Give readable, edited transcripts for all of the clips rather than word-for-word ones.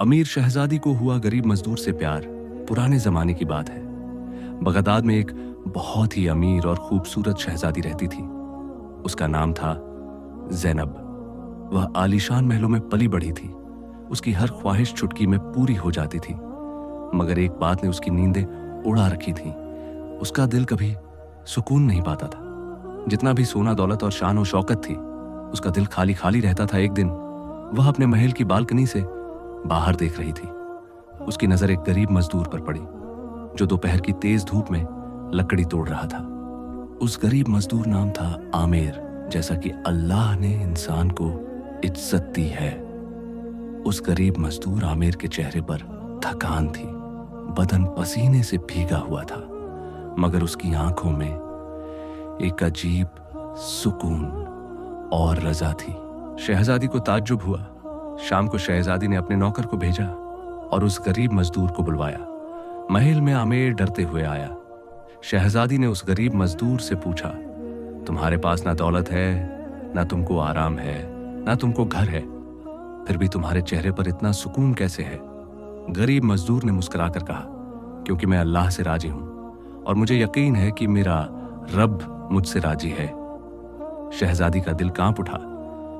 अमीर शहजादी को हुआ गरीब मजदूर से प्यार पुराने जमाने की बात है। बगदाद में एक बहुत ही अमीर और खूबसूरत शहजादी रहती थी। उसका नाम था ज़ैनब। वह आलीशान महलों में पली बढ़ी थी। उसकी हर ख्वाहिश चुटकी में पूरी हो जाती थी, मगर एक बात ने उसकी नींदें उड़ा रखी थी। उसका दिल कभी सुकून नहीं पाता था। जितना भी सोना दौलत और शान और शौकत थी, उसका दिल खाली खाली रहता था। एक दिन वह अपने महल की बालकनी से बाहर देख रही थी। उसकी नजर एक गरीब मजदूर पर पड़ी जो दोपहर की तेज धूप में लकड़ी तोड़ रहा था। उस गरीब मजदूर नाम था आमिर, जैसा कि अल्लाह ने इंसान को इज्जत दी है। उस गरीब मजदूर आमिर के चेहरे पर थकान थी, बदन पसीने से भीगा हुआ था, मगर उसकी आंखों में एक अजीब सुकून और रजा थी। शहजादी को ताज्जुब हुआ। शाम को शहजादी ने अपने नौकर को भेजा और उस गरीब मजदूर को बुलवाया। महल में आमिर डरते हुए आया। शहजादी ने उस गरीब मजदूर से पूछा, तुम्हारे पास ना दौलत है, ना तुमको आराम है, ना तुमको घर है, फिर भी तुम्हारे चेहरे पर इतना सुकून कैसे है? गरीब मजदूर ने मुस्कुराकर कहा, क्योंकि मैं अल्लाह से राजी हूं और मुझे यकीन है कि मेरा रब मुझसे राजी है। शहजादी का दिल कांप उठा।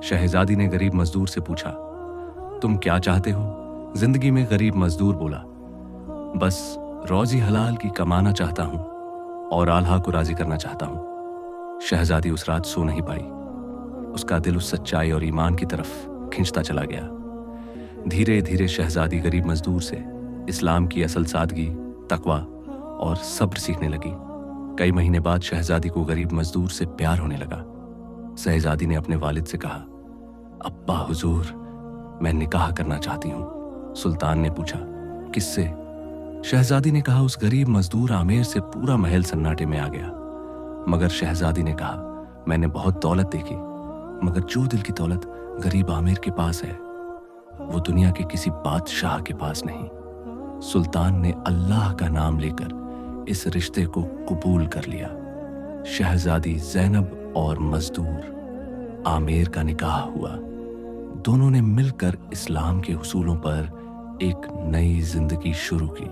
शहजादी ने गरीब मजदूर से पूछा, तुम क्या चाहते हो जिंदगी में? गरीब मजदूर बोला, बस रोजी हलाल की कमाना चाहता हूं और आल्हा को राजी करना चाहता हूं। शहजादी उस रात सो नहीं पाई। उसका दिल उस सच्चाई और ईमान की तरफ खिंचता चला गया। धीरे धीरे शहजादी गरीब मजदूर से इस्लाम की असल सादगी, तकवा और सब्र सीखने लगी। कई महीने बाद शहजादी को गरीब मजदूर से प्यार होने लगा। शहजादी ने अपने वालिद से कहा, अब्बा हुजूर, मैं निकाह करना चाहती हूँ। सुल्तान ने पूछा, किससे? शहजादी ने कहा, उस गरीब मजदूर आमिर से। पूरा महल सन्नाटे में आ गया। मगर शहजादी ने कहा, मैंने बहुत दौलत देखी, मगर जो दिल की दौलत गरीब आमिर के पास है वो दुनिया के किसी बादशाह के पास नहीं। सुल्तान ने अल्लाह का नाम लेकर इस रिश्ते को कबूल कर लिया। शहजादी ज़ैनब और मजदूर आमिर का निकाह हुआ। दोनों ने मिलकर इस्लाम के उसूलों पर एक नई जिंदगी शुरू की।